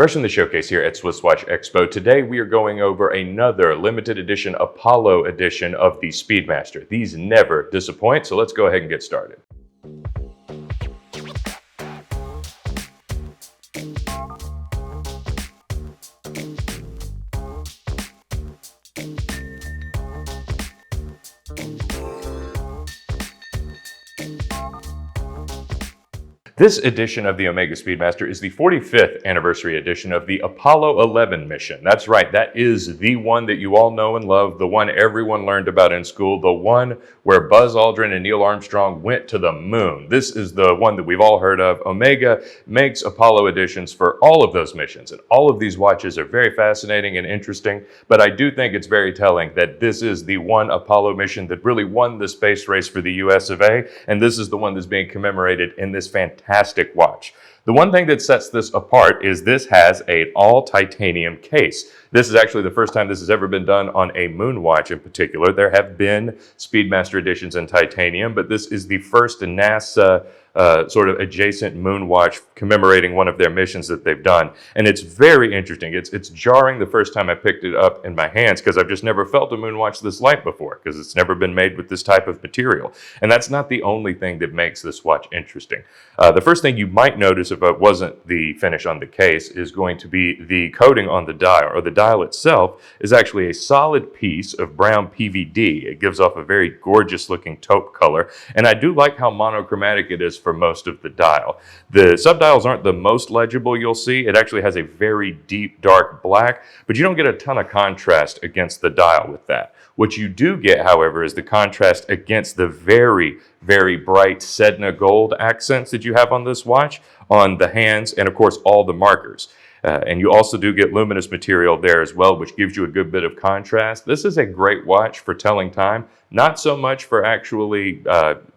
Fresh in the showcase here at SwissWatchExpo, today we are going over another limited edition Apollo edition of the Speedmaster. These never disappoint, so let's go ahead and get started. This edition of the Omega Speedmaster is the 45th anniversary edition of the Apollo 11 mission. That's right, that is the one that you all know and love, the one everyone learned about in school, the one where Buzz Aldrin and Neil Armstrong went to the moon. This is the one that we've all heard of. Omega makes Apollo editions for all of those missions, and all of these watches are very fascinating and interesting, but I do think it's very telling that this is the one Apollo mission that really won the space race for the US of A, and this is the one that's being commemorated in this fantastic watch. The one thing that sets this apart is this has an all titanium case. This is actually the first time this has ever been done on a Moonwatch in particular. There have been Speedmaster editions in titanium, but this is the first NASA sort of adjacent Moonwatch commemorating one of their missions that they've done. And it's very interesting. It's jarring the first time I picked it up in my hands because I've just never felt a Moonwatch this light before because it's never been made with this type of material. And that's not the only thing that makes this watch interesting. The first thing you might notice if it wasn't the finish on the case is going to be the coating on the dial, or the dial itself is actually a solid piece of brown PVD. It gives off a very gorgeous looking taupe color. And I do like how monochromatic it is for most of the dial. The subdials aren't the most legible you'll see. It actually has a very deep dark black, but you don't get a ton of contrast against the dial with that. What you do get, however, is the contrast against the very, very bright Sedna Gold accents that you have on this watch, on the hands, and of course all the markers. And you also do get luminous material there as well, which gives you a good bit of contrast. This is a great watch for telling time, not so much for actually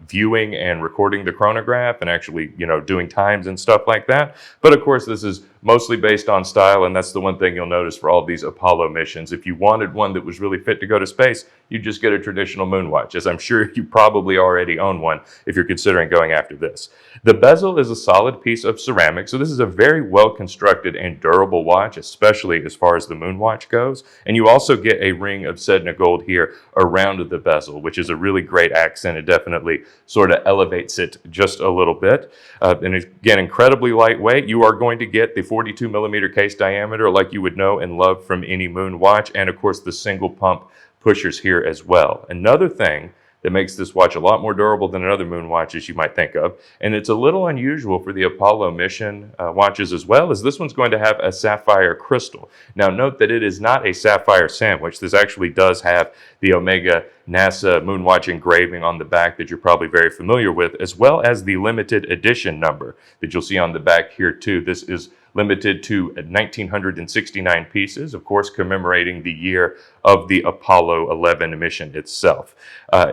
viewing and recording the chronograph and actually, doing times and stuff like that. But of course, this is mostly based on style, and that's the one thing you'll notice for all these Apollo missions. If you wanted one that was really fit to go to space, you just get a traditional Moonwatch, as I'm sure you probably already own one if you're considering going after this. The bezel is a solid piece of ceramic, so this is a very well-constructed and durable watch, especially as far as the Moonwatch goes. And you also get a ring of Sedna Gold here around the bezel, which is a really great accent. It definitely sort of elevates it just a little bit. And again, incredibly lightweight. You are going to get the 42 millimeter case diameter like you would know and love from any Moonwatch, and of course the single pump pushers here as well. Another thing that makes this watch a lot more durable than other Moonwatches you might think of, and it's a little unusual for the Apollo mission watches as well, is this one's going to have a Sapphire Crystal. Now note that it is not a sapphire sandwich. This actually does have the Omega NASA Moonwatch engraving on the back that you're probably very familiar with, as well as the limited edition number that you'll see on the back here too. This is limited to 1,969 pieces, of course, commemorating the year of the Apollo 11 mission itself.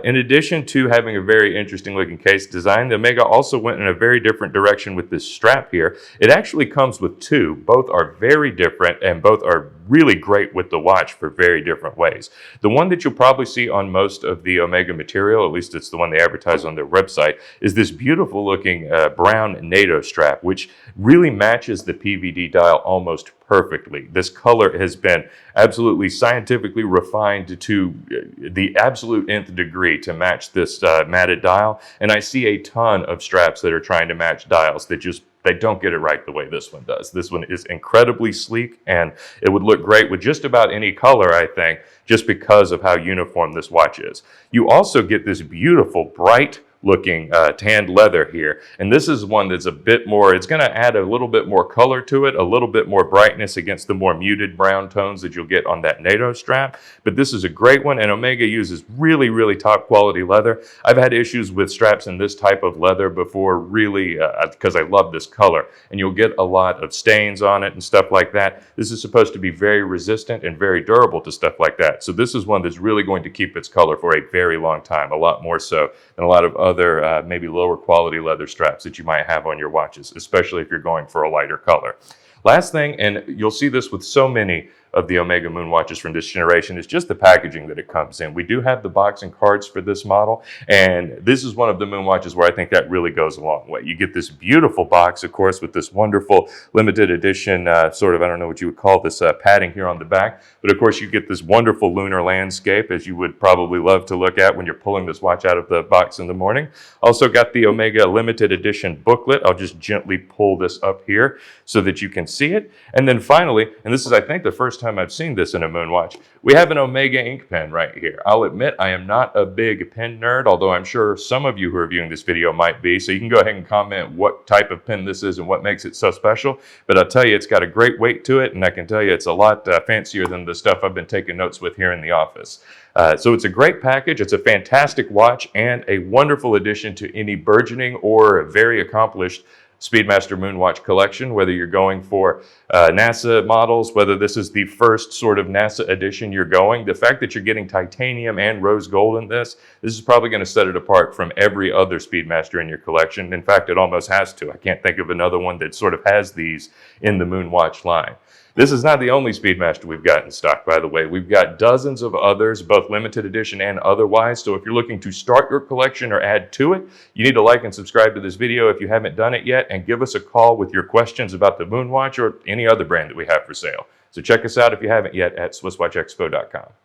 In addition to having a very interesting looking case design, the Omega also went in a very different direction with this strap here. It actually comes with two. Both are very different and both are really great with the watch for very different ways. The one that you'll probably see on most of the Omega material, at least it's the one they advertise on their website, is this beautiful looking brown NATO strap, which really matches the PVD dial almost perfectly. This color has been absolutely scientifically refined to the absolute nth degree to match this matted dial. And I see a ton of straps that are trying to match dials that they don't get it right the way this one does. This one is incredibly sleek, and it would look great with just about any color, I think, just because of how uniform this watch is. You also get this beautiful, bright looking tanned leather here, and this is one that's a bit more, it's going to add a little bit more color to it, a little bit more brightness against the more muted brown tones that you'll get on that NATO strap. But this is a great one, and Omega uses really, really top quality leather. I've had issues with straps in this type of leather before, really, because I love this color, and you'll get a lot of stains on it and stuff like that. This is supposed to be very resistant and very durable to stuff like that. So this is one that's really going to keep its color for a very long time, a lot more so than a lot of other maybe lower quality leather straps that you might have on your watches, especially if you're going for a lighter color. Last thing, and you'll see this with so many of the Omega Moonwatches from this generation is just the packaging that it comes in. We do have the box and cards for this model, and this is one of the Moonwatches where I think that really goes a long way. You get this beautiful box, of course, with this wonderful limited edition sort of, I don't know what you would call this, padding here on the back, but of course you get this wonderful lunar landscape, as you would probably love to look at when you're pulling this watch out of the box in the morning. Also got the Omega limited edition booklet. I'll just gently pull this up here so that you can see it. And then finally, and this is I think the first time I've seen this in a Moonwatch, we have an Omega ink pen right here. I'll admit I am not a big pen nerd, although I'm sure some of you who are viewing this video might be, so you can go ahead and comment what type of pen this is and what makes it so special. But I'll tell you, it's got a great weight to it, and I can tell you it's a lot fancier than the stuff I've been taking notes with here in the office. So it's a great package, it's a fantastic watch, and a wonderful addition to any burgeoning or very accomplished Speedmaster Moonwatch collection, whether you're going for NASA models, whether this is the first sort of NASA edition you're going. The fact that you're getting titanium and rose gold in this is probably going to set it apart from every other Speedmaster in your collection. In fact, it almost has to. I can't think of another one that sort of has these in the Moonwatch line. This is not the only Speedmaster we've got in stock, by the way. We've got dozens of others, both limited edition and otherwise. So if you're looking to start your collection or add to it, you need to like and subscribe to this video if you haven't done it yet, and give us a call with your questions about the Moonwatch or any other brand that we have for sale. So check us out if you haven't yet at SwissWatchExpo.com.